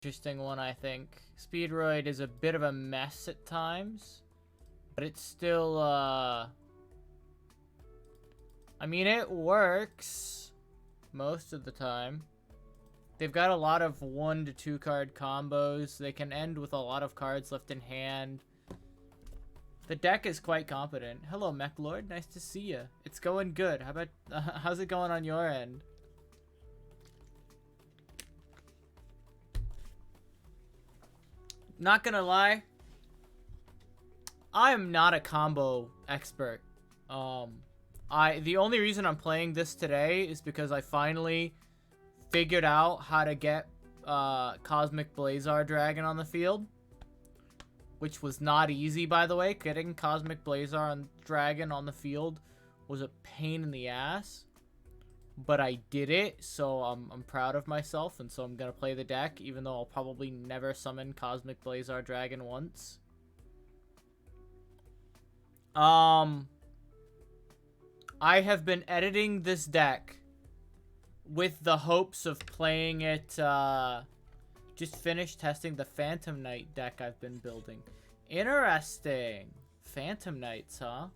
interesting one, I think. Speedroid is a bit of a mess at times, but it's still, I mean, it works most of the time. They've got a lot of 1 to 2 card combos. They can end with a lot of cards left in hand. The deck is quite competent. Hello, Mech Lord. Nice to see you. It's going good. How about, how's it going on your end? Not gonna lie, I am not a combo expert. The only reason I'm playing this today is because I finally figured out how to get Cosmic Blazar Dragon on the field, which was not easy, by the way. Getting Cosmic Blazar Dragon on the field was a pain in the ass, but I did it, so I'm proud of myself, and so I'm gonna play the deck, even though I'll probably never summon Cosmic Blazar Dragon once. I have been editing this deck with the hopes of playing it, just finished testing the Phantom Knight deck I've been building. Interesting. Phantom Knights, huh?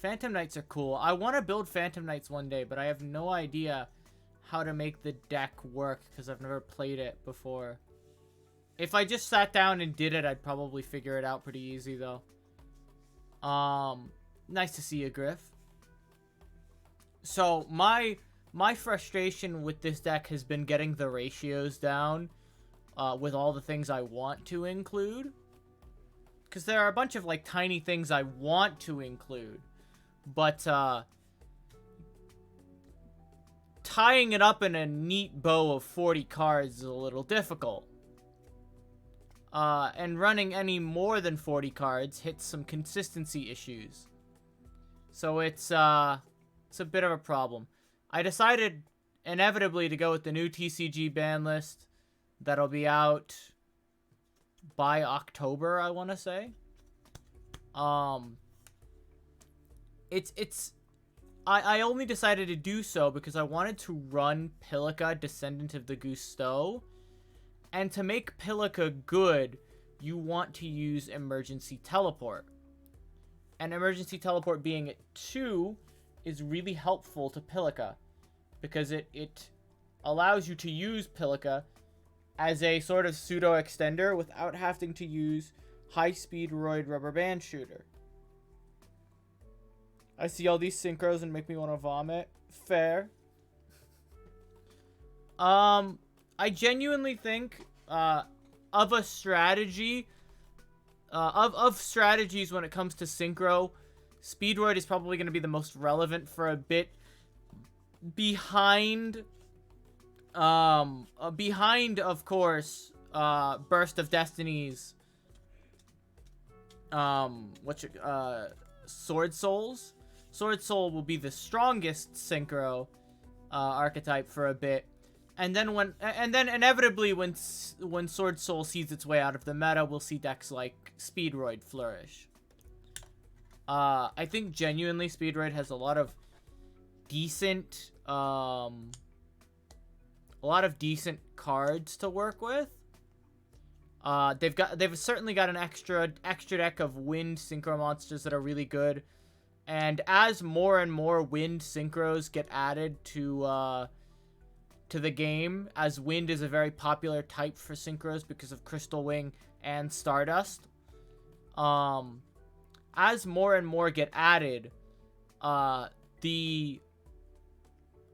Phantom Knights are cool. I want to build Phantom Knights one day, but I have no idea how to make the deck work because I've never played it before. If I just sat down and did it, I'd probably figure it out pretty easy, though. Nice to see you, Griff. So, my frustration with this deck has been getting the ratios down with all the things I want to include. Because there are a bunch of, like, tiny things I want to include. But, tying it up in a neat bow of 40 cards is a little difficult. And running any more than 40 cards hits some consistency issues. So it's a bit of a problem. I decided inevitably to go with the new TCG ban list that'll be out by October, I want to say. I only decided to do so because I wanted to run Pilica, Descendant of the Gusteau. And to make Pilica good, you want to use Emergency Teleport. And Emergency Teleport being at 2 is really helpful to Pilica, because it allows you to use Pilica as a sort of pseudo-extender without having to use high-speed Rubber Band Shooter. I see all these synchros and make me want to vomit. Fair. I genuinely think of a strategy, of strategies when it comes to synchro, Speedroid is probably going to be the most relevant for a bit behind, of course, Burst of Destinies, Sword Souls. Sword Soul will be the strongest synchro archetype for a bit. And then inevitably when Sword Soul sees its way out of the meta, we'll see decks like Speedroid flourish. I think genuinely Speedroid has a lot of decent cards to work with. They've certainly got an extra deck of wind synchro monsters that are really good. And as more and more wind synchros get added to the game, as wind is a very popular type for synchros because of Crystal Wing and Stardust, as more and more get added, the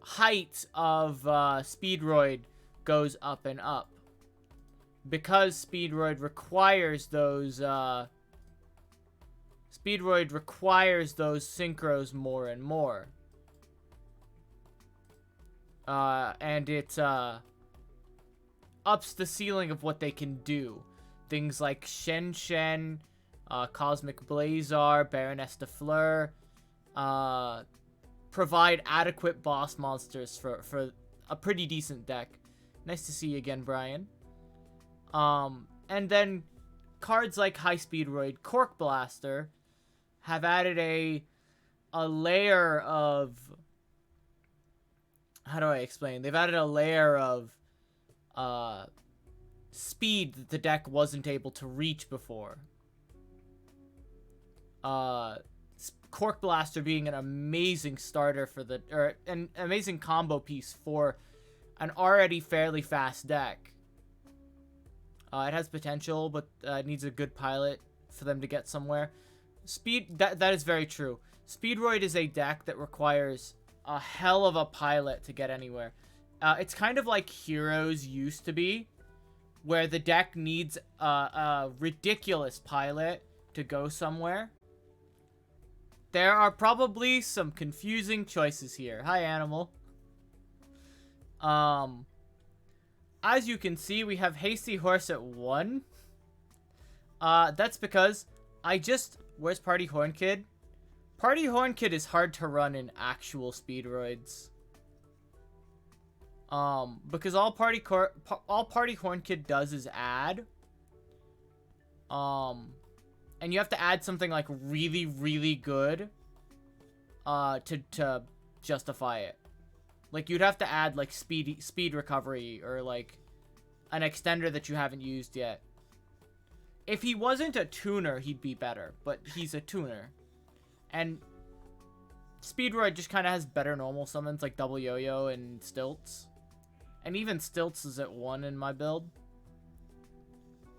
height of Speedroid goes up and up. Because Speedroid requires those synchros more and more. And it ups the ceiling of what they can do. Things like Shen, Cosmic Blazar, Baroness de Fleur, provide adequate boss monsters for a pretty decent deck. Nice to see you again, Brian. And then cards like High Speedroid, Cork Blaster have added a layer of... How do I explain? They've added a layer of speed that the deck wasn't able to reach before. Cork Blaster being an amazing starter for the, or an amazing combo piece for an already fairly fast deck. It has potential, but it needs a good pilot for them to get somewhere. That is very true. Speedroid is a deck that requires a hell of a pilot to get anywhere. It's kind of like Heroes used to be, where the deck needs a ridiculous pilot to go somewhere. There are probably some confusing choices here. Hi, Animal. As you can see, we have Hasty Horse at 1. That's because where's Party Horn Kid? Party Horn Kid is hard to run in actual Speedroids. Because all Party Horn Kid does is add. And you have to add something like really, really good to justify it. Like, you'd have to add like speed recovery or like an extender that you haven't used yet. If he wasn't a tuner, he'd be better, but he's a tuner. And Speedroid just kind of has better normal summons like Double Yo-Yo and Stilts. And even Stilts is at 1 in my build.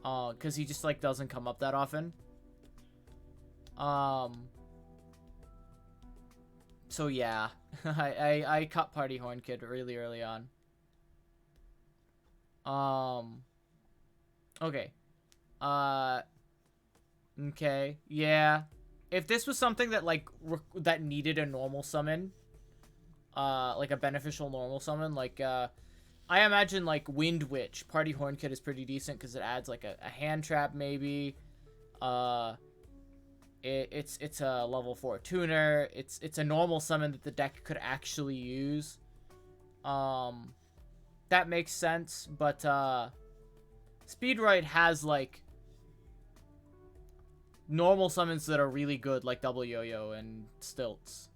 Because he just like doesn't come up that often. So yeah, I cut Party Horn Kid really early on. Okay. Okay, yeah. If this was something that like that needed a normal summon, like a beneficial normal summon, like I imagine like Wind Witch, Party Horn Kid is pretty decent because it adds like a hand trap maybe. It's a level 4 tuner. It's a normal summon that the deck could actually use. That makes sense, but Speedroid has like normal summons that are really good, like Double Yo-Yo and Stilts.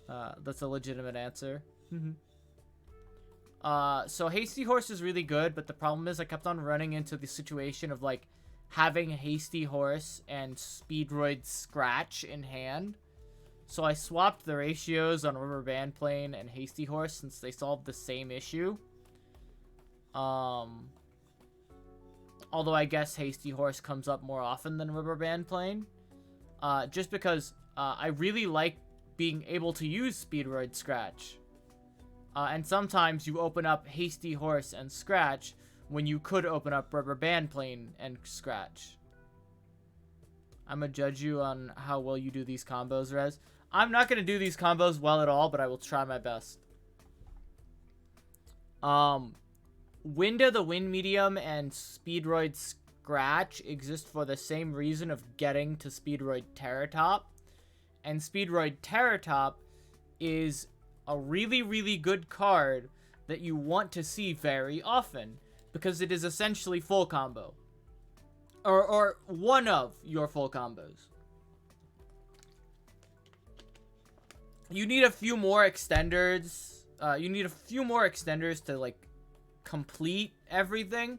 That's a legitimate answer. So Hasty Horse is really good, but the problem is I kept on running into the situation of like having Hasty Horse and Speedroid Scratch in hand. So I swapped the ratios on Rubber Band Plane and Hasty Horse since they solved the same issue. Although I guess Hasty Horse comes up more often than Rubber Band Plane. Just because I really like being able to use Speedroid Scratch. And sometimes you open up Hasty Horse and Scratch when you could open up Rubber Band Plane and Scratch. I'm gonna judge you on how well you do these combos, Rez. I'm not gonna do these combos well at all, but I will try my best. Winda the Wind Medium and Speedroid Scratch exist for the same reason of getting to Speedroid Terratop. And Speedroid Terratop is a really, really good card that you want to see very often, because it is essentially full combo. Or one of your full combos. You need a few more extenders. To, like, complete everything.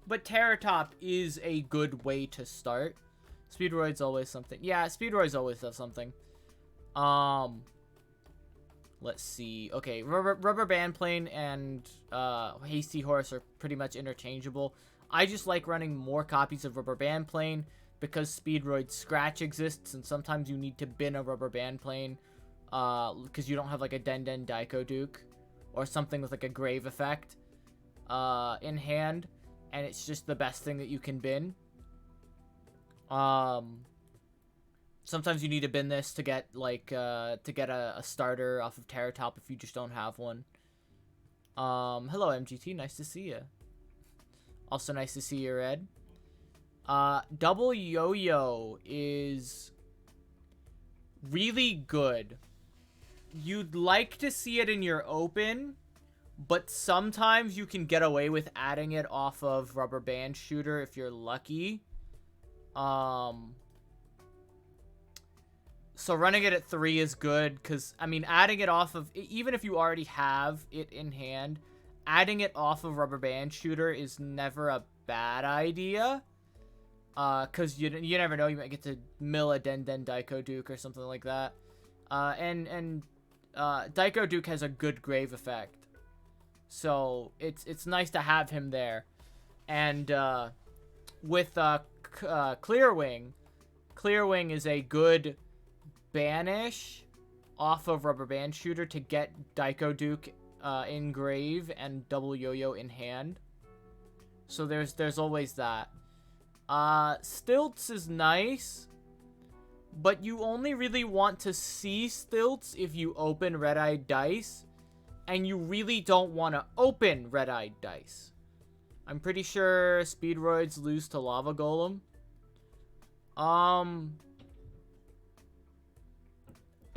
But Terratop is a good way to start. Speedroid's always something. Yeah, Speedroid's always does something. Let's see. Okay, Rubber Band Plane and Hasty Horse are pretty much interchangeable. I just like running more copies of Rubber Band Plane because Speedroid Scratch exists, and sometimes you need to bin a Rubber Band Plane because you don't have like a Den Daiko Duke or something with like a Grave effect in hand, and it's just the best thing that you can bin. Sometimes you need to bin this to get like a starter off of Terratop if you just don't have one. Hello MGT, nice to see you. Also nice to see you, Red. Double Yo-Yo is really good. You'd like to see it in your open, but sometimes you can get away with adding it off of Rubber Band Shooter if you're lucky. So running it at 3 is good, because, I mean, adding it off of, even if you already have it in hand, adding it off of Rubber Band Shooter is never a bad idea. Because you never know, you might get to mill a Den Daiko Duke or something like that. And Daiko Duke has a good grave effect. So, it's nice to have him there. And, with, Clearwing is a good banish off of Rubber Band Shooter to get Daiko Duke, in grave and double yo-yo in hand. So there's always that. Stilts is nice, but you only really want to see Stilts if you open Red-Eyed Dice, and you really don't want to open Red-Eyed Dice. I'm pretty sure Speedroids lose to Lava Golem.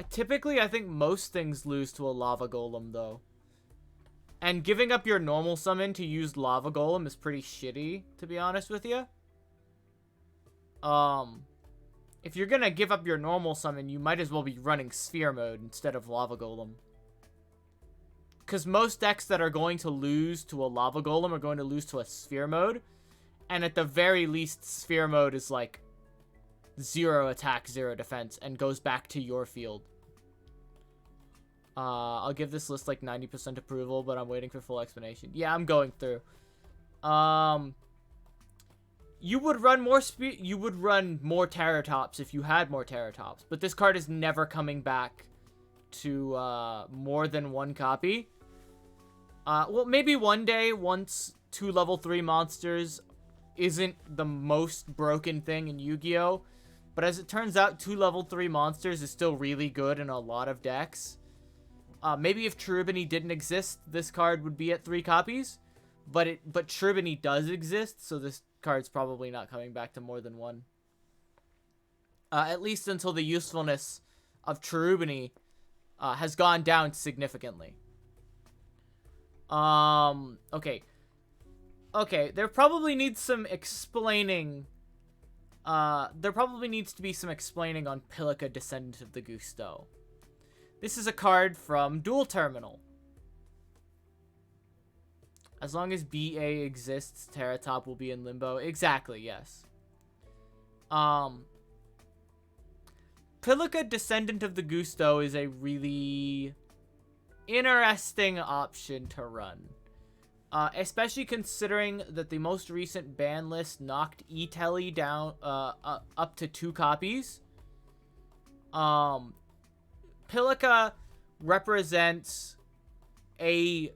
Typically, I think most things lose to a Lava Golem, though. And giving up your normal summon to use Lava Golem is pretty shitty, to be honest with you. If you're gonna give up your normal summon, you might as well be running Sphere Mode instead of Lava Golem. Because most decks that are going to lose to a Lava Golem are going to lose to a Sphere Mode. And at the very least, Sphere Mode is like 0 attack, 0 defense, and goes back to your field. I'll give this list like 90% approval, but I'm waiting for full explanation. Yeah, I'm going through. You would run more Terratops if you had more Terratops, but this card is never coming back to more than one copy. Well, maybe one day, once 2 level 3 monsters isn't the most broken thing in Yu-Gi-Oh! But as it turns out, 2 level 3 monsters is still really good in a lot of decks. Maybe if Cherubini didn't exist, this card would be at 3 copies. But Cherubini does exist, so this card's probably not coming back to more than 1. At least until the usefulness of Cherubini has gone down significantly. Okay. Okay, there probably needs some explaining. There probably needs to be some explaining on Pilica, Descendant of the Gusto. This is a card from Dual Terminal. As long as BA exists, Terratop will be in limbo. Exactly, yes. Pilica, Descendant of the Gusto is a really interesting option to run. Especially considering that the most recent ban list knocked E-Telly down up to 2 copies. Pilica represents a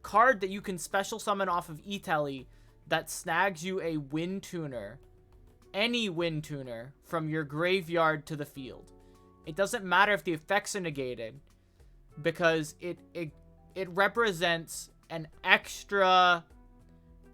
card that you can special summon off of E-Telly that snags you a Wind Tuner, any Wind Tuner, from your graveyard to the field. It doesn't matter if the effects are negated, because it represents an extra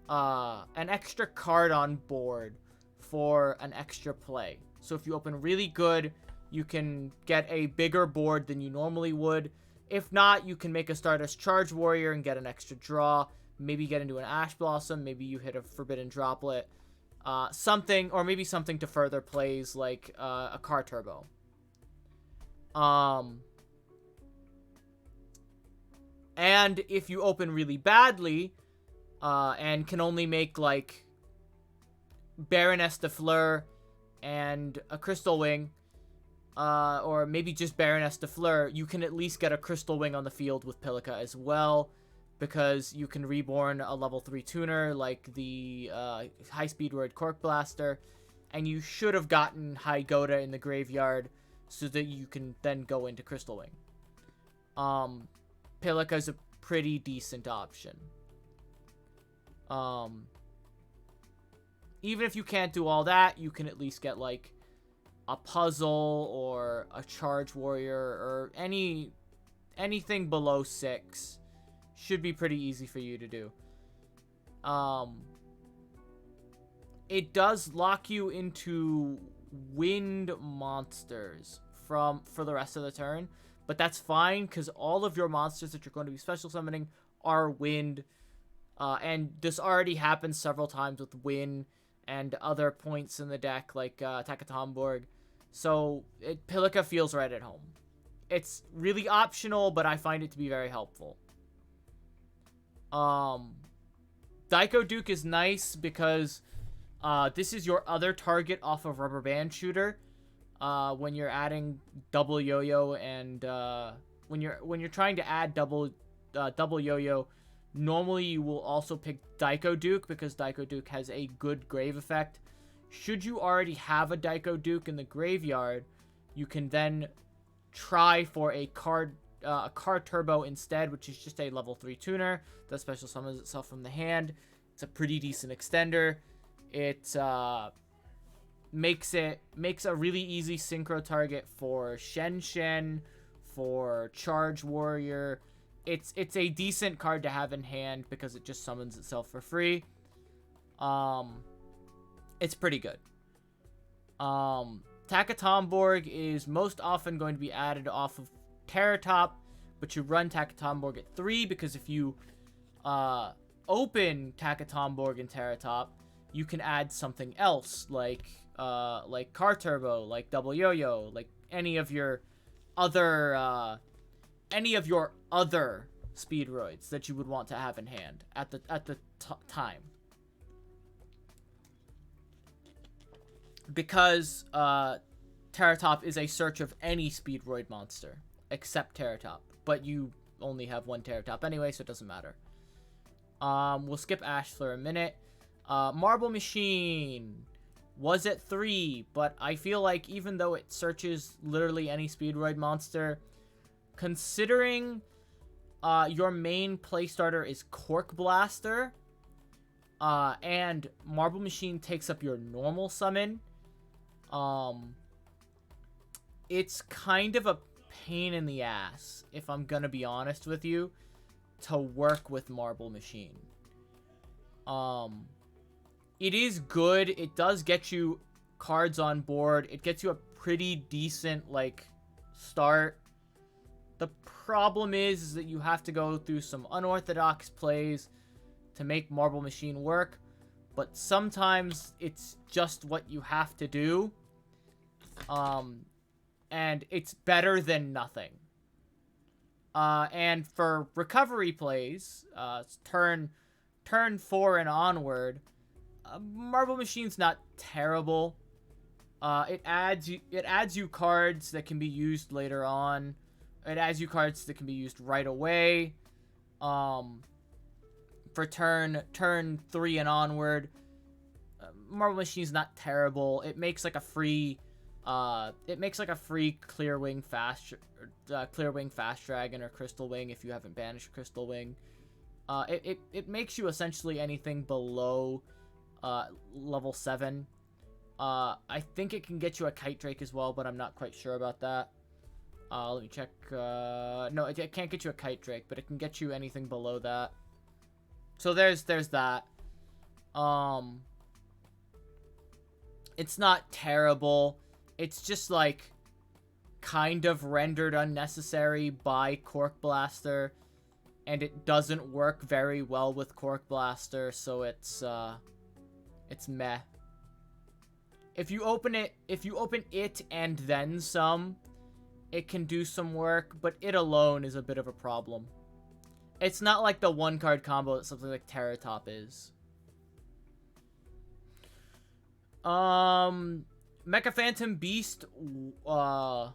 card on board for an extra play. So if you open really good, you can get a bigger board than you normally would. If not, you can make a Stardust Charge Warrior and get an extra draw. Maybe get into an Ash Blossom. Maybe you hit a Forbidden Droplet. Something, or maybe something to further plays like a Car Turbo. And if you open really badly, and can only make, like, Baroness de Fleur and a Crystal Wing, or maybe just Baroness de Fleur, you can at least get a Crystal Wing on the field with Pilica as well, because you can reborn a level 3 tuner, like the High Speedroid Cork Blaster, and you should have gotten High Goda in the graveyard, so that you can then go into Crystal Wing. Pilica is a pretty decent option. Even if you can't do all that, you can at least get, like, a puzzle or a Charge Warrior or anything below 6. Should be pretty easy for you to do. It does lock you into wind monsters for the rest of the turn, but that's fine because all of your monsters that you're going to be special summoning are wind, and this already happens several times with Win and other points in the deck like Takatomborg. So Pilica feels right at home. It's really optional, but I find it to be very helpful. Daiko Duke is nice because this is your other target off of Rubber Band Shooter. When you're adding double yo-yo and when you're trying to add double yo-yo, normally you will also pick Daiko Duke because Daiko Duke has a good grave effect. Should you already have a Daiko Duke in the graveyard, you can then try for a card turbo instead, which is just a level 3 tuner that special summons itself from the hand. It's a pretty decent extender. It makes a really easy synchro target for Shen, for Charge Warrior. It's a decent card to have in hand because it just summons itself for free. It's pretty good. Takatomborg is most often going to be added off of Terratop, but you run Takatomborg at 3 because if you open Takatomborg in Terratop, you can add something else like Car Turbo, like Double Yo-Yo, like any of your other Speedroids that you would want to have in hand at the time. Because Terratop is a search of any Speedroid monster except Terratop, but you only have one Terratop anyway, so it doesn't matter. We'll skip Ash for a minute. Marble Machine was at 3, but I feel like even though it searches literally any Speedroid monster, considering your main play starter is Cork Blaster, and Marble Machine takes up your normal summon, it's kind of a pain in the ass, if I'm gonna be honest with you, to work with Marble Machine. It is good. It does get you cards on board. It gets you a pretty decent, like, start. The problem is that you have to go through some unorthodox plays to make Marble Machine work, but sometimes it's just what you have to do. And it's better than nothing. And for recovery plays, turn 4 and onward, Marble Machine's not terrible. It adds you cards that can be used later on. It adds you cards that can be used right away. For turn 3 and onward, Marble Machine's not terrible. It makes like a free Clear Wing Fast Dragon or Crystal Wing if you haven't banished Crystal Wing. It makes you essentially anything below level 7. I think it can get you a Kite Drake as well, but I'm not quite sure about that. Let me check. No, it can't get you a Kite Drake, but it can get you anything below that. So there's that. It's not terrible. It's just like kind of rendered unnecessary by Cork Blaster, and it doesn't work very well with Cork Blaster, so it's meh. If you open it and then some, it can do some work, but it alone is a bit of a problem. It's not like the one card combo that something like Terratop is. Mecha Phantom Beast Warbleran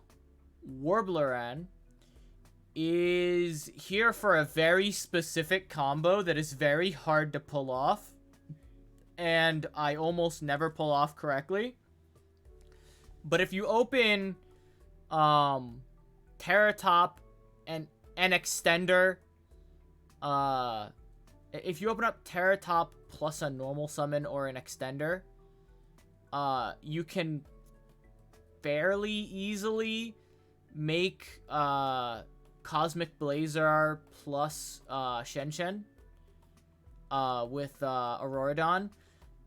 is here for a very specific combo that is very hard to pull off, and I almost never pull off correctly. But if you open Terratop and an extender, if you open up Terratop plus a normal summon or an extender, you can fairly easily make Cosmic Blazar plus Shen with Auroradon.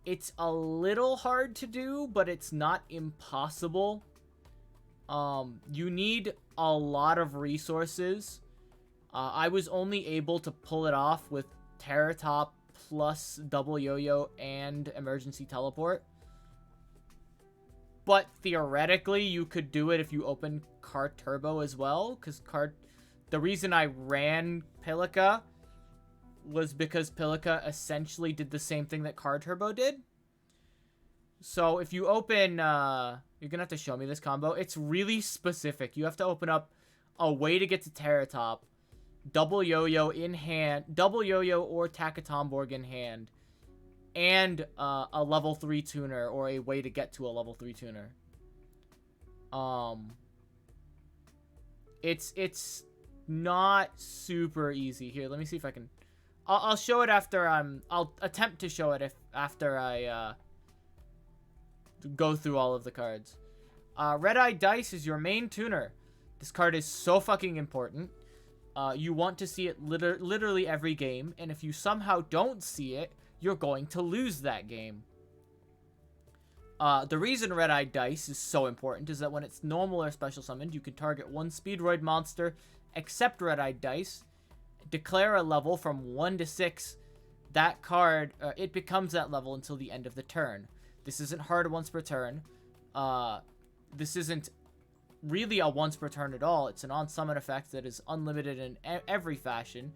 It's a little hard to do, but it's not impossible. You need a lot of resources. I was only able to pull it off with Terratop plus Double Yo-Yo and Emergency Teleport. But theoretically, you could do it if you open Car Turbo as well, because the reason I ran Pilica was because Pilica essentially did the same thing that Card Turbo did. So if you open, you're gonna have to show me this combo. It's really specific. You have to open up a way to get to Terratop, double yo-yo in hand, double yo-yo or Takatomborg in hand, and a level 3 tuner, or a way to get to a level 3 tuner. It's not super easy. Here, let me see if I can. I'll show it after I'll attempt to show it after I go through all of the cards. Red Eye Dice is your main tuner. This card is so fucking important. You want to see it literally every game, and if you somehow don't see it, you're going to lose that game. The reason Red Eye Dice is so important is that when it's normal or special summoned, you can target one Speedroid monster, except Red Eye Dice, declare a level from 1 to 6. That card, it becomes that level until the end of the turn. This isn't hard once per turn. This isn't really a once per turn at all. It's an on-summon effect that is unlimited in every fashion.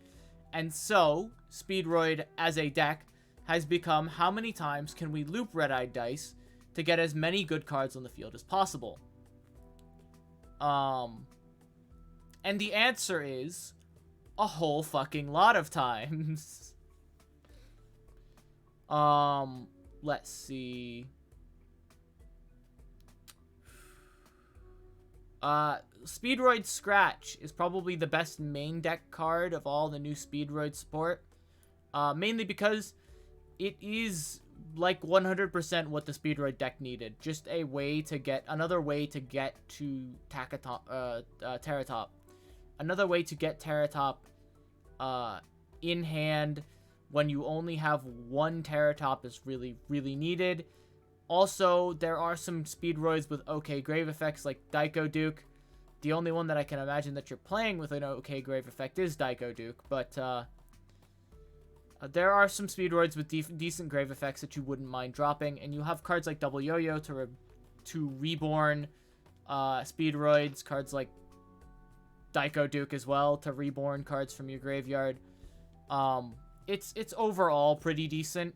And so, Speedroid as a deck has become, how many times can we loop Red Eye Dice to get as many good cards on the field as possible? And the answer is a whole fucking lot of times. Let's see. Speedroid Scratch is probably the best main deck card of all the new Speedroid support. Mainly because it is like 100% what the Speedroid deck needed. Just a way to get, another way to get to Terratop. Another way to get Terratop in hand when you only have one Terratop is really, really needed. Also, there are some Speedroids with okay grave effects like Daiko Duke. The only one that I can imagine that you're playing with an okay grave effect is Daiko Duke, but there are some Speedroids with decent grave effects that you wouldn't mind dropping, and you have cards like Double Yo-Yo to reborn Speedroids, cards like Daiko Duke as well to reborn cards from your graveyard. It's overall pretty decent.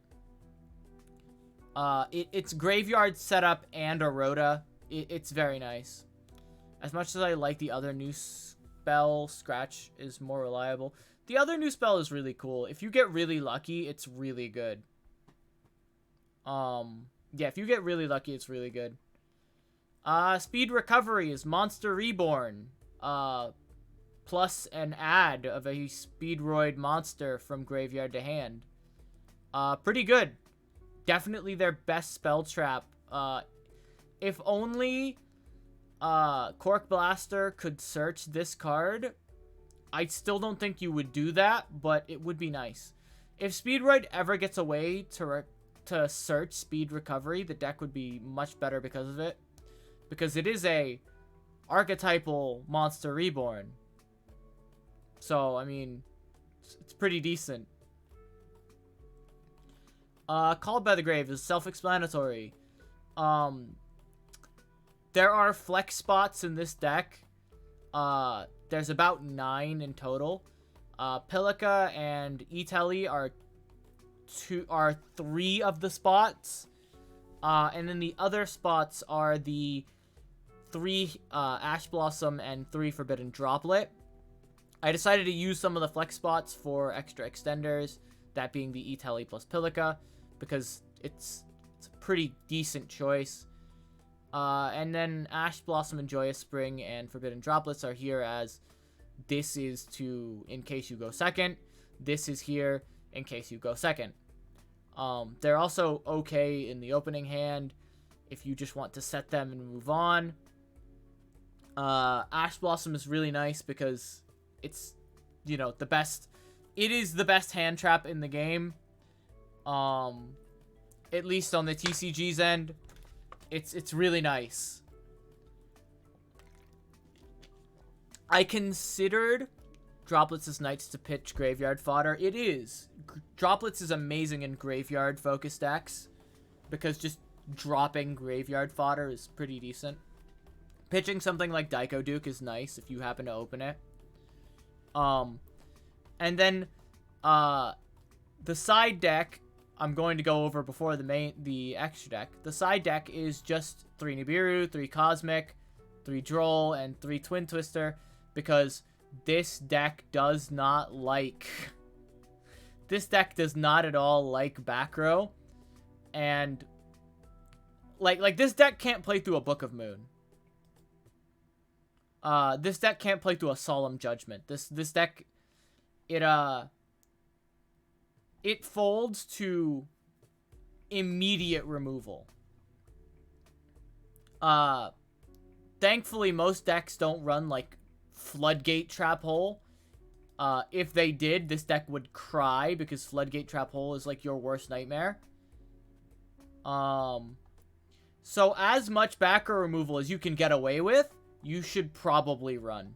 It's graveyard setup and Auroradon. It's very nice. As much as I like the other new spell, Scratch is more reliable. The other new spell is really cool. If you get really lucky, it's really good. Yeah, if you get really lucky, it's really good. Speed Recovery is Monster Reborn. Plus an add of a Speedroid monster from graveyard to hand. Pretty good. Definitely their best spell trap. If only Cork Blaster could search this card, I still don't think you would do that, but it would be nice. If Speedroid ever gets a way to search Speed Recovery, the deck would be much better because of it. Because it is a archetypal Monster Reborn. So, I mean, it's pretty decent. Called by the Grave is self-explanatory. There are flex spots in this deck. There's about 9 in total. Pilica and Itelli are 3 of the spots. And then the other spots are the 3 Ash Blossom and 3 Forbidden Droplet. I decided to use some of the flex spots for extra extenders, that being the Itelli plus Pilica, because it's a pretty decent choice. And then Ash Blossom and Joyous Spring and Forbidden Droplets are here as this is to, in case you go second. This is here in case you go second. They're also okay in the opening hand if you just want to set them and move on. Ash Blossom is really nice because it's, you know, the best. It is the best hand trap in the game. At least on the TCG's end. It's really nice. I considered Droplets as Knights to pitch graveyard fodder. It is. Droplets is amazing in graveyard focus decks because just dropping graveyard fodder is pretty decent. Pitching something like Daiko Duke is nice if you happen to open it. And then The side deck, I'm going to go over before the extra deck. The side deck is just 3 Nibiru, 3 Cosmic, 3 Droll, and 3 Twin Twister, because this deck does not like... This deck does not at all like back row, and like this deck can't play through a Book of Moon. This deck can't play through a Solemn Judgment. This deck, it folds to immediate removal. Thankfully, most decks don't run like Floodgate Trap Hole. If they did, this deck would cry because Floodgate Trap Hole is like your worst nightmare. So as much back row removal as you can get away with, you should probably run.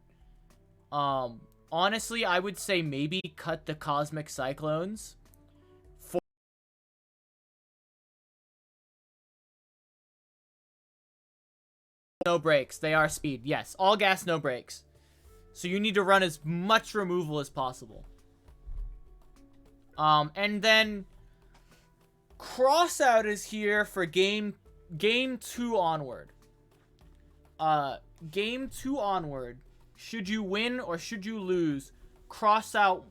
Honestly, I would say maybe cut the Cosmic Cyclones. No brakes. They are speed. Yes, all gas, no brakes. So you need to run as much removal as possible. And then Crossout is here for game 2 onward. Game 2 onward, should you win or should you lose, Crossout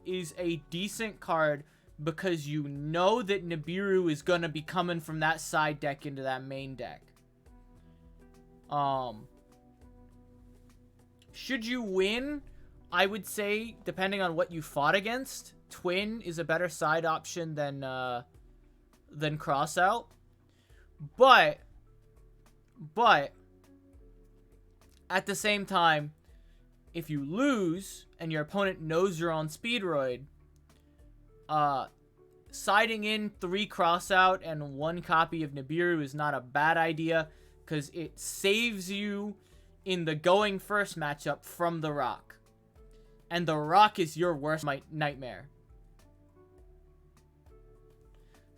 is a decent card because you know that Nibiru is gonna be coming from that side deck into that main deck. Should you win, I would say, depending on what you fought against, Twin is a better side option than Crossout. But at the same time, if you lose and your opponent knows you're on Speedroid, siding in 3 Crossout and 1 copy of Nibiru is not a bad idea, because it saves you in the going first matchup from the Rock. And the Rock is your worst nightmare.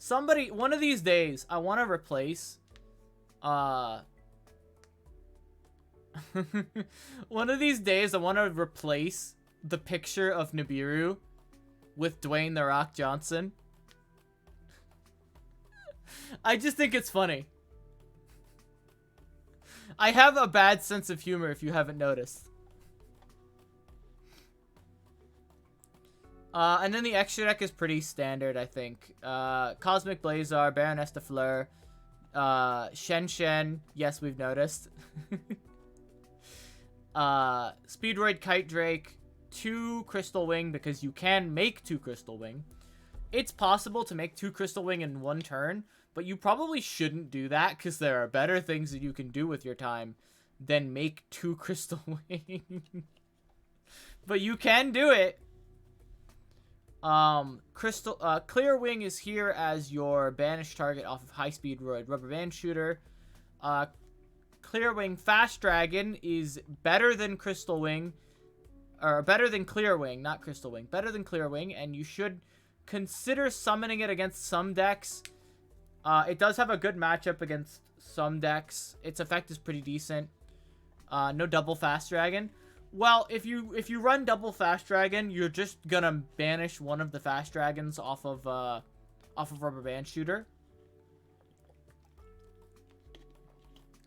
One of these days, I want to replace... one of these days, I want to replace the picture of Nibiru with Dwayne The Rock Johnson. I just think it's funny. I have a bad sense of humor, if you haven't noticed. And then the extra deck is pretty standard, I think. Cosmic Blazar, Baroness de Fleur, Shen. Yes, we've noticed. Speedroid, Kite Drake, 2 Crystal Wing, because you can make 2 Crystal Wing. It's possible to make 2 Crystal Wing in 1 turn, but you probably shouldn't do that, because there are better things that you can do with your time than make 2 Crystal Wing. But you can do it. Clear Wing is here as your banished target off of High Speedroid Rubber Band Shooter. Clear Wing Fast Dragon is better than Crystal Wing, or better than Clear Wing, not Crystal Wing, better than Clear Wing, and you should consider summoning it against some decks. It does have a good matchup against some decks. Its effect is pretty decent. No double Fast Dragon. Well, if you run double Fast Dragon, you're just gonna banish one of the Fast Dragons off of Rubber Band Shooter.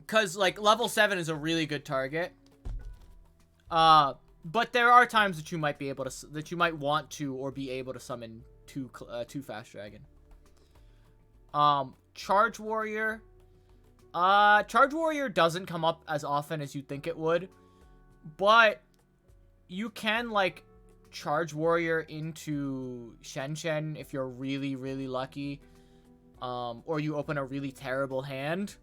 Cause like level 7 is a really good target. But there are times that you might be able to, that you might want to or be able to summon two Fast Dragon. Charge Warrior. Charge Warrior doesn't come up as often as you'd think it would. But you can, like, Charge Warrior into Shen if you're really, really lucky. Or you open a really terrible hand.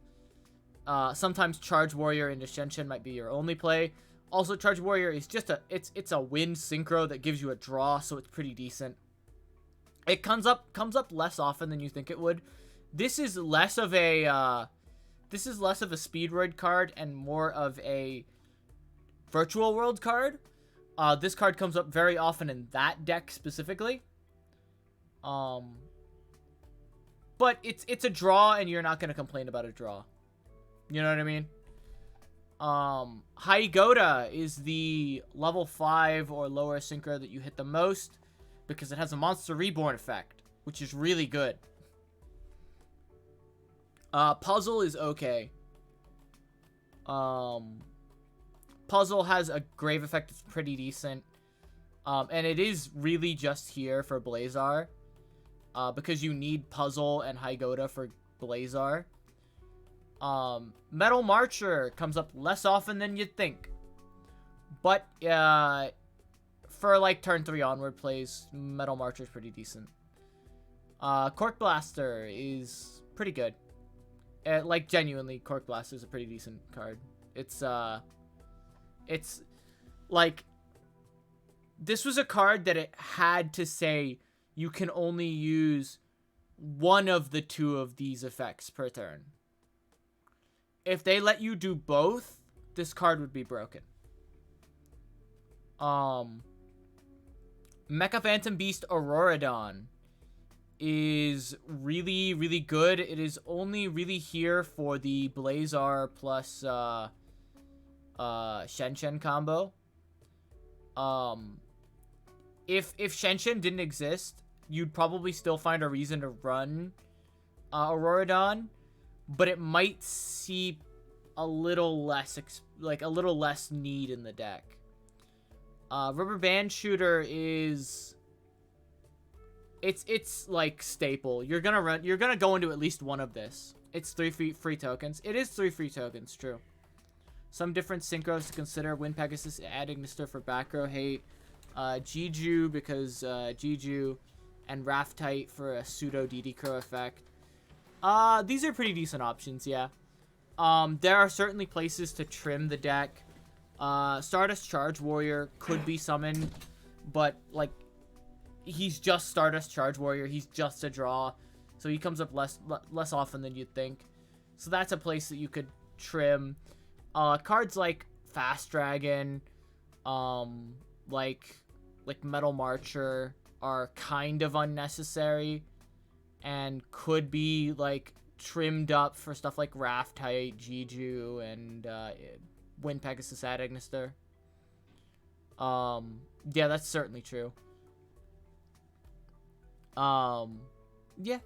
Sometimes Charge Warrior into Shen might be your only play. Also, Charge Warrior is just it's a win synchro that gives you a draw, so it's pretty decent. It comes up less often than you think it would. This is less of a Speedroid card and more of a Virtual World card. This card comes up very often in that deck specifically. But it's a draw, and you're not gonna complain about a draw. You know what I mean? Haigoda is the level 5 or lower synchro that you hit the most. because it has a Monster Reborn effect, which is really good. Puzzle is okay. Puzzle has a Grave effect that's pretty decent. And it is really just here for Blazar. Because you need Puzzle and Hygoda for Blazar. Metal Marcher comes up less often than you'd think. But, for, like, turn 3 onward plays, Metal Marcher is pretty decent. Cork Blaster is pretty good. Like, genuinely, Cork Blaster is a pretty decent card. It's, like, this was a card that it had to say you can only use one of the 2 of these effects per turn. If they let you do both, this card would be broken. Mecha Phantom Beast Auroradon is really, really good. It is only really here for the Blazar plus Shen combo. If Shen didn't exist, you'd probably still find a reason to run Auroradon, but it might see a little less less need in the deck. Rubber Band Shooter is it's like staple. You're gonna go into at least one of this. It's 3 free tokens. It is 3 free tokens, true. Some different synchros to consider. Wind Pegasus, adding Mr. for back row hate. Jiju because Jiju, and Raftite for a pseudo DD Crow effect. These are pretty decent options, yeah. There are certainly places to trim the deck. Stardust Charge Warrior could be summoned, but like he's just Stardust Charge Warrior. He's just a draw, so he comes up less often than you'd think. So that's a place that you could trim. Cards like Fast Dragon, like Metal Marcher are kind of unnecessary and could be like trimmed up for stuff like Raftite, Jiju, and Wind Pegasus ad Ignister. Yeah, that's certainly true. Yeah.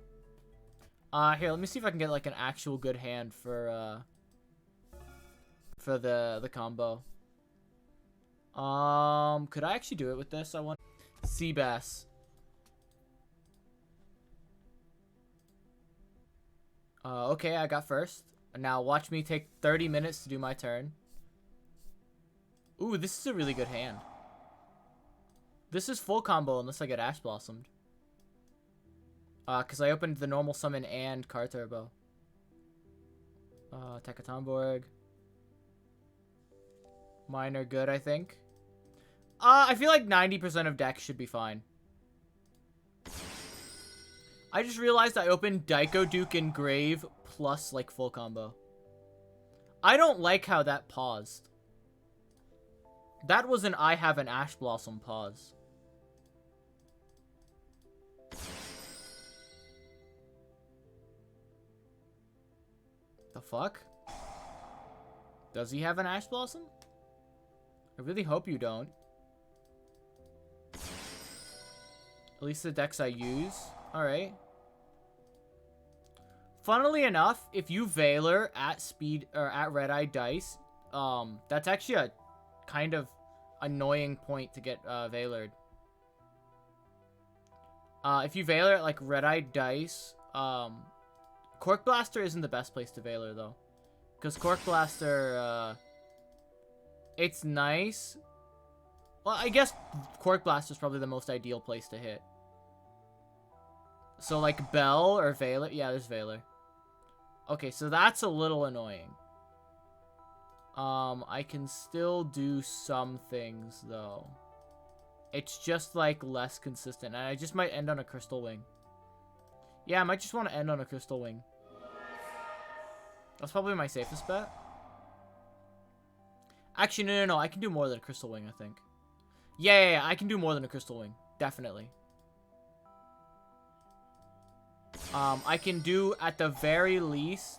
Here, let me see if I can get like an actual good hand for the combo. Could I actually do it with this? I want Seabass. Okay, I got first. Now watch me take 30 minutes to do my turn. Ooh, this is a really good hand. This is full combo unless I get Ash Blossomed. Because I opened the normal summon and Car Turbo. Tekatomborg. Mine are good, I think. I feel like 90% of decks should be fine. I just realized I opened Daiko Duke and Grave plus, like, full combo. I don't like how that paused. That was an I have an Ash Blossom pause. The fuck? Does he have an Ash Blossom? I really hope you don't. At least the decks I use. Alright. Funnily enough, if you Veiler at speed or at Red Eye Dice, that's actually a kind of annoying point to get Veilered. If you Veiler at like Red Eye Dice, Cork Blaster isn't the best place to Veiler though. Because Cork Blaster, it's nice. Well, I guess Cork Blaster is probably the most ideal place to hit. So, like, Bell or Veiler? Yeah, there's Veiler. Okay, so that's a little annoying. I can still do some things, though. It's just, like, less consistent. And I just might end on a Crystal Wing. Yeah, I might just want to end on a Crystal Wing. That's probably my safest bet. Actually, no. I can do more than a Crystal Wing, I think. Yeah, I can do more than a Crystal Wing. Definitely. I can do, at the very least,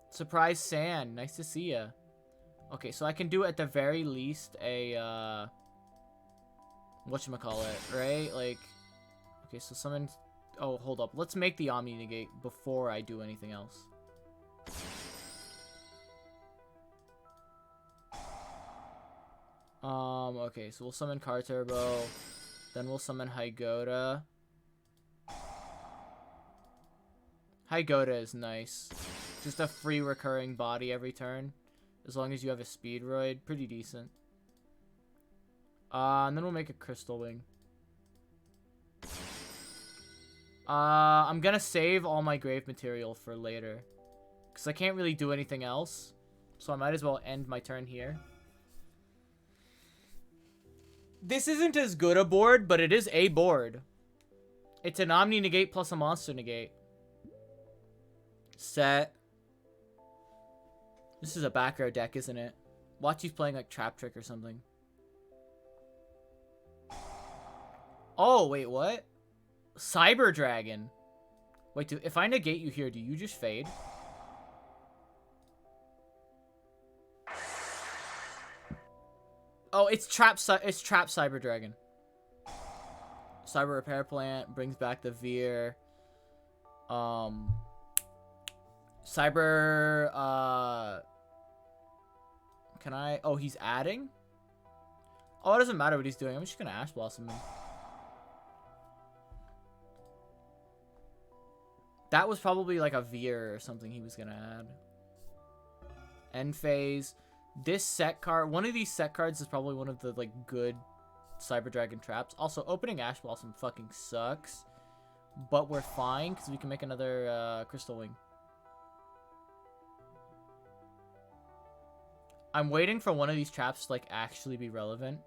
Surprise Sand. Nice to see ya. Okay, so I can do at the very least a, whatchamacallit, right? Like, okay, so summon... Oh, hold up. Let's make the Omni Negate before I do anything else. Okay, so we'll summon Car Turbo. Then we'll summon Hygoda. Hygoda is nice. Just a free recurring body every turn. As long as you have a Speedroid. Pretty decent. And then we'll make a Crystal Wing. I'm gonna save all my grave material for later. Because I can't really do anything else. So I might as well end my turn here. This isn't as good a board, but it is a board. It's an Omni Negate plus a Monster Negate. Set. This is a back row deck, isn't it? Watch he's playing like Trap Trick or something. Oh, wait, what? Cyber Dragon. Wait, if I negate you here, do you just fade? Oh, it's Trap Cyber Dragon. Cyber Repair Plant brings back the Veer. Cyber, can I? Oh, he's adding? Oh, it doesn't matter what he's doing. I'm just gonna Ash Blossom him. That was probably like a Veer or something he was gonna add. End phase. This set card, one of these set cards is probably one of the like good Cyber Dragon traps. Also, opening Ash Blossom fucking sucks, but we're fine because we can make another Crystal Wing. I'm waiting for one of these traps to like actually be relevant.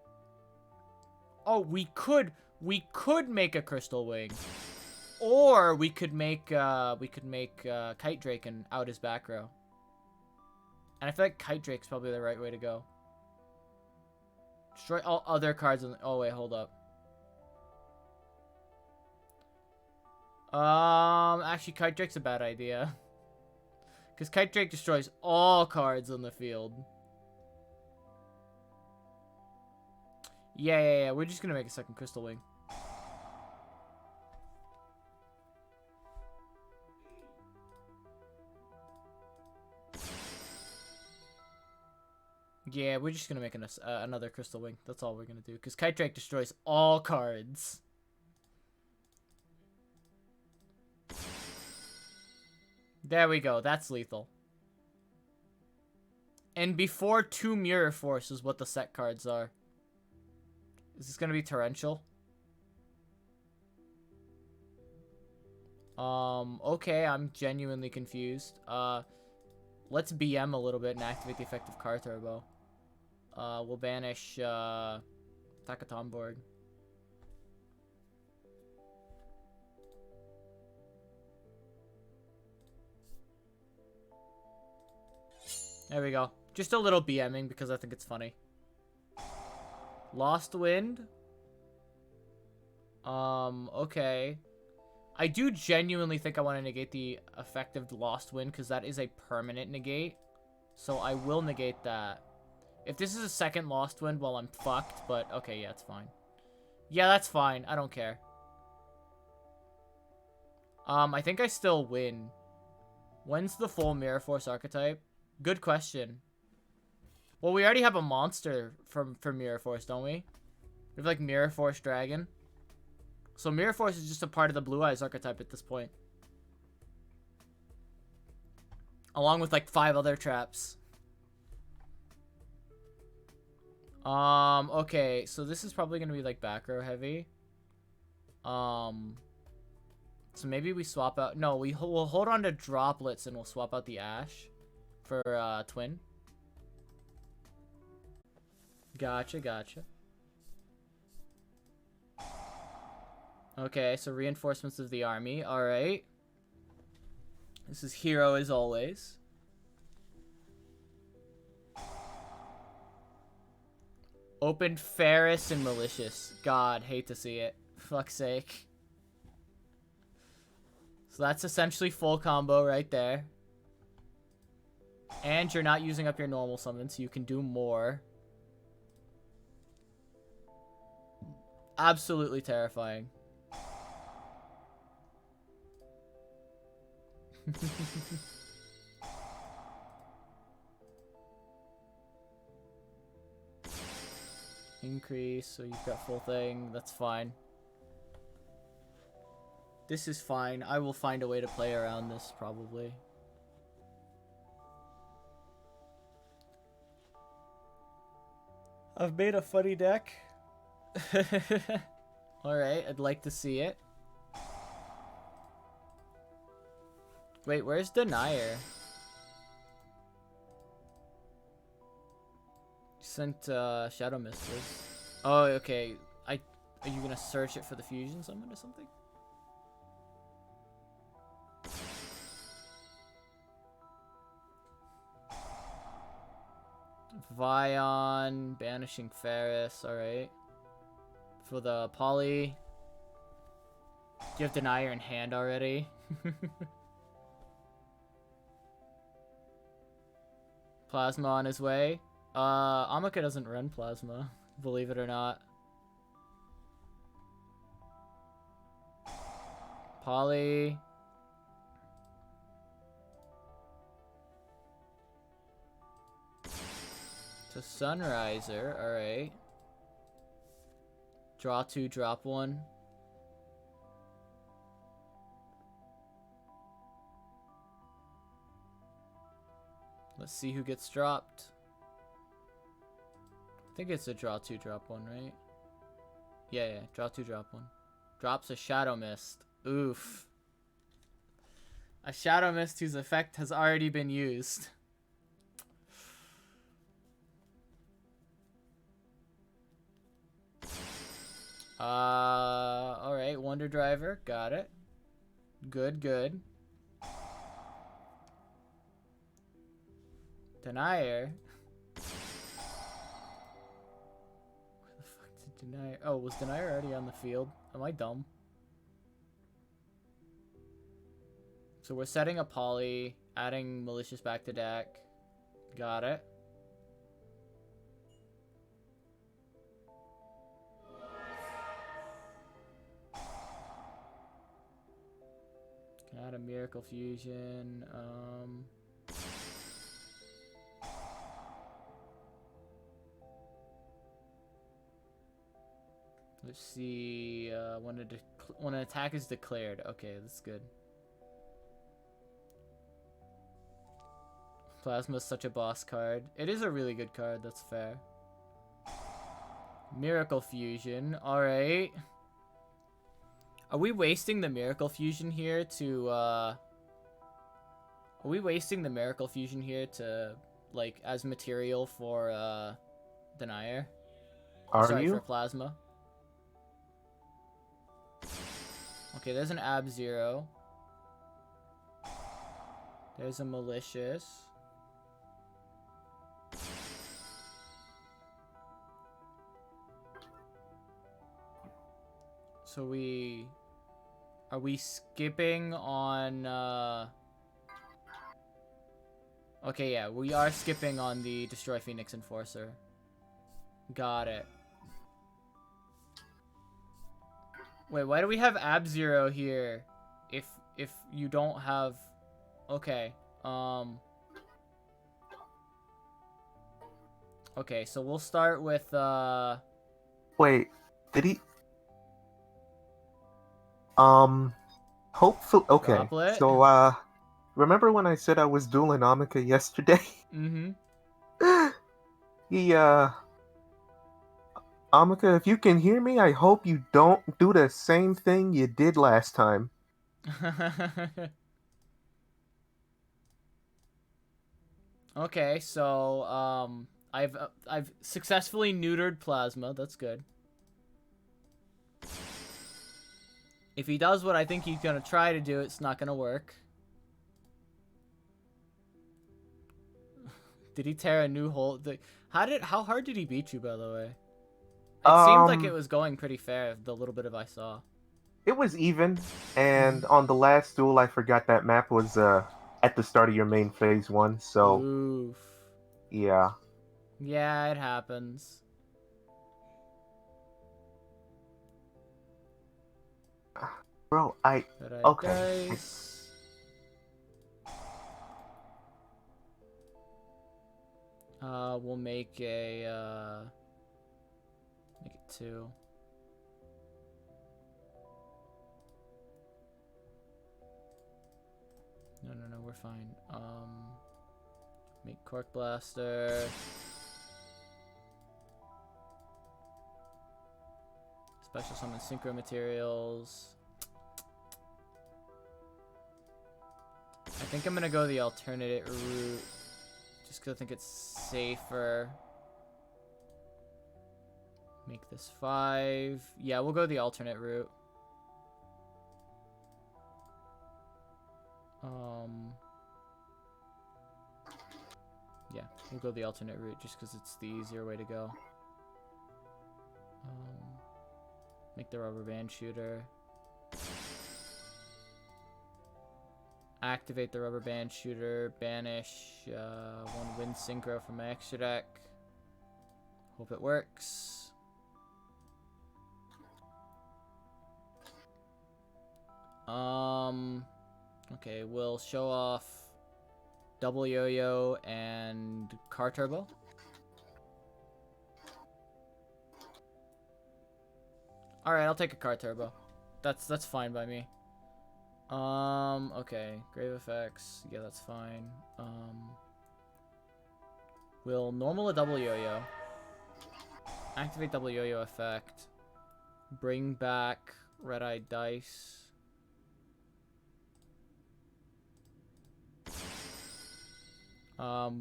Oh, we could make a Crystal Wing, or we could make Kite Drake and out his back row. And I feel like Kite Drake's probably the right way to go. Destroy all other cards on the... Oh, wait, hold up. Actually, Kite Drake's a bad idea. Because Kite Drake destroys all cards on the field. Yeah. We're just going to make a second Crystal Wing. Yeah, we're just gonna make another Crystal Wing. That's all we're gonna do. Because Kite Drake destroys all cards. There we go. That's lethal. And before 2 Mirror Force is what the set cards are. Is this gonna be Torrential? Okay, I'm genuinely confused. Let's BM a little bit and activate the effective Car Turbo. We'll banish, Takaton board. There we go. Just a little BMing because I think it's funny. Lost Wind. Okay. I do genuinely think I want to negate the effective Lost Wind because that is a permanent negate. So I will negate that. If this is a second Lost Wind, well, I'm fucked. But, okay, yeah, it's fine. Yeah, that's fine. I don't care. I think I still win. When's the full Mirror Force archetype? Good question. Well, we already have a monster for Mirror Force, don't we? We have, like, Mirror Force Dragon. So Mirror Force is just a part of the Blue Eyes archetype at this point. Along with, like, 5 other traps. Okay, so this is probably gonna be like back row heavy. So maybe we swap out. No, we'll hold on to Droplets and we'll swap out the Ash for Twin. Gotcha. Okay, so reinforcements of the army. All right. This is hero as always. Open Ferris and Malicious. God, hate to see it. Fuck's sake. So that's essentially full combo right there. And you're not using up your normal summon, so you can do more. Absolutely terrifying. Increase, so you've got full thing. That's fine. This is fine. I will find a way to play around this, probably. I've made a funny deck. Alright, I'd like to see it. Wait, where's Denier? Sent Shadow Mistress. Oh, okay. Are you gonna search it for the fusion summon or something? Vion, banishing Ferris, alright. For the Poly. Do you have Denier in hand already? Plasma on his way. Amaka doesn't run Plasma, believe it or not. Poly. To Sunriser, alright. Draw 2, drop 1. Let's see who gets dropped. I think it's a draw 2, drop 1, right? Yeah, draw 2, drop 1. Drops a Shadow Mist. Oof. A Shadow Mist whose effect has already been used. Alright, Wonder Driver, got it. Good, good. Denier. Where the fuck did Denier... Oh, was Denier already on the field? Am I dumb? So we're setting a Poly, adding Malicious back to deck. Got it. Can add a Miracle Fusion. Let's see. When an attack is declared. Okay, that's good. Plasma is such a boss card. It is a really good card. That's fair. Miracle Fusion. All right. Are we wasting the Miracle Fusion here to, Are we wasting the Miracle Fusion here to, like, as material for, Denier? Sorry, for Plasma. Okay, there's an Ab-Zero. There's a Malicious. So are we skipping on, okay, yeah, we are skipping on the Destroy Phoenix Enforcer. Got it. Wait, why do we have Ab-Zero here if you don't have... Okay, okay, so we'll start with, Wait, did he... Hopefully... Okay, Droplet? so, remember when I said I was dueling Amika yesterday? Mm-hmm. He, Amika, if you can hear me, I hope you don't do the same thing you did last time. Okay, so, I've successfully neutered Plasma. That's good. If he does what I think he's gonna try to do, it's not gonna work. Did he tear a new hole? How hard did he beat you, by the way? It seemed like it was going pretty fair, the little bit of I saw. It was even, and on the last duel, I forgot that map was, at the start of your main phase 1, so Oof. yeah. Yeah, it happens. Bro, Red-Eye okay. Dice. We'll make a, make it 2. No, we're fine. Make Cork Blaster. Special Summon Synchro Materials. I think I'm gonna go the alternate route. Just because I think it's safer. Make this 5. Yeah, we'll go the alternate route. Yeah, we'll go the alternate route just because it's the easier way to go. Make the rubber band shooter. Activate the rubber band shooter. Banish 1 wind synchro from my extra deck. Hope it works. Okay, we'll show off double yo-yo and car turbo. Alright, I'll take a car turbo. That's fine by me. Okay, grave effects. Yeah, that's fine. We'll normal a double yo-yo. Activate double yo-yo effect. Bring back Red-Eye Dice.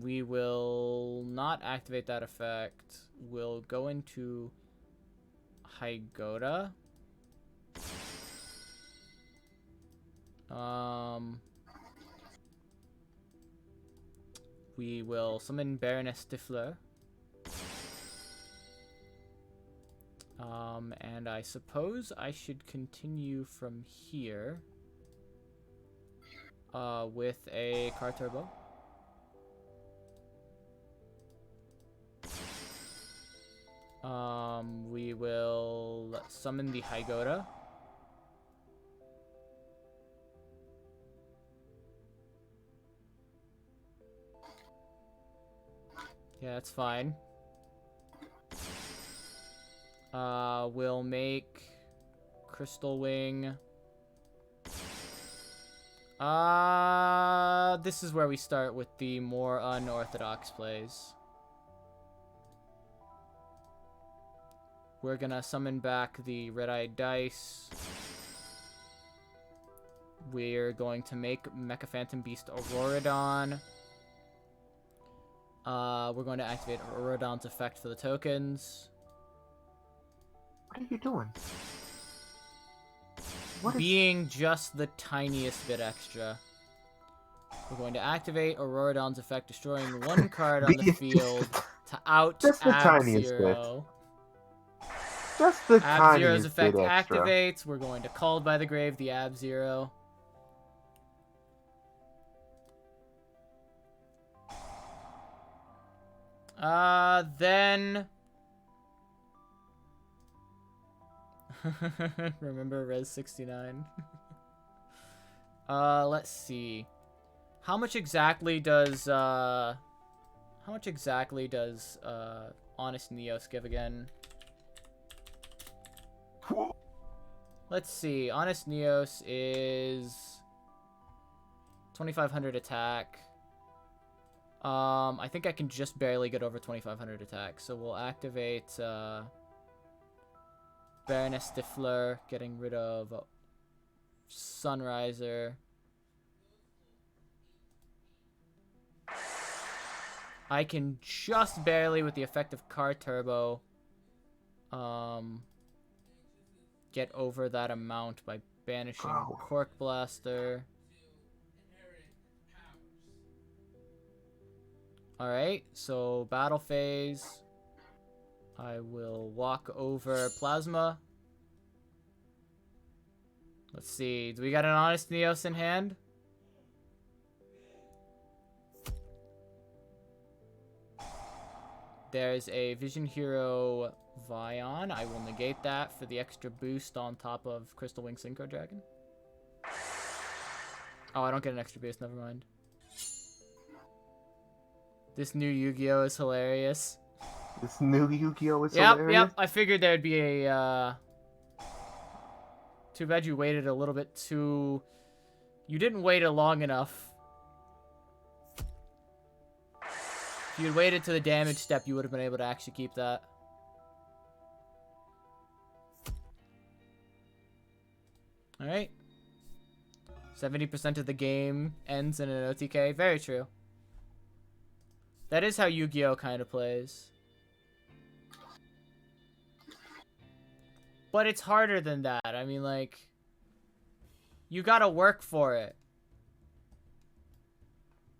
We will not activate that effect. We'll go into Hygoda. We will summon Baroness Stifler. And I suppose I should continue from here with a car turbo. We will summon the Hygoda. Yeah, that's fine. We'll make Crystal Wing. This is where we start with the more unorthodox plays. We're gonna summon back the Red-Eye Dice. We're going to make Mecha Phantom Beast Auroradon. We're going to activate Auroradon's effect for the tokens. What are you doing? Being just the tiniest bit extra. We're going to activate Auroradon's effect, destroying 1 card on the field to out just the tiniest Ab-Zero. Just the Ab-Zero's tiniest bit effect extra. activates. We're going to Called by the Grave the Ab-Zero. Then... Remember Res 69? Let's see. How much exactly does Honest Neos give again? Let's see. Honest Neos is 2,500 attack. I think I can just barely get over 2,500 attack, so we'll activate Baroness Stifler, getting rid of Sunriser. I can just barely, with the effect of Car Turbo, get over that amount by banishing Cork Blaster. Alright, so battle phase. I will walk over Plasma. Let's see, do we got an Honest Neos in hand? There's a Vision Hero Vion. I will negate that for the extra boost on top of Crystal Wing Synchro Dragon. Oh, I don't get an extra boost. Never mind. This new Yu-Gi-Oh is hilarious. This new Yu-Gi-Oh is hilarious. Yep. I figured there'd be a. Too bad you waited a little bit too. You didn't wait it long enough. If you had waited to the damage step, you would have been able to actually keep that. Alright. 70% of the game ends in an OTK. Very true. That is how Yu-Gi-Oh kind of plays. But it's harder than that. I mean, like, you gotta work for it.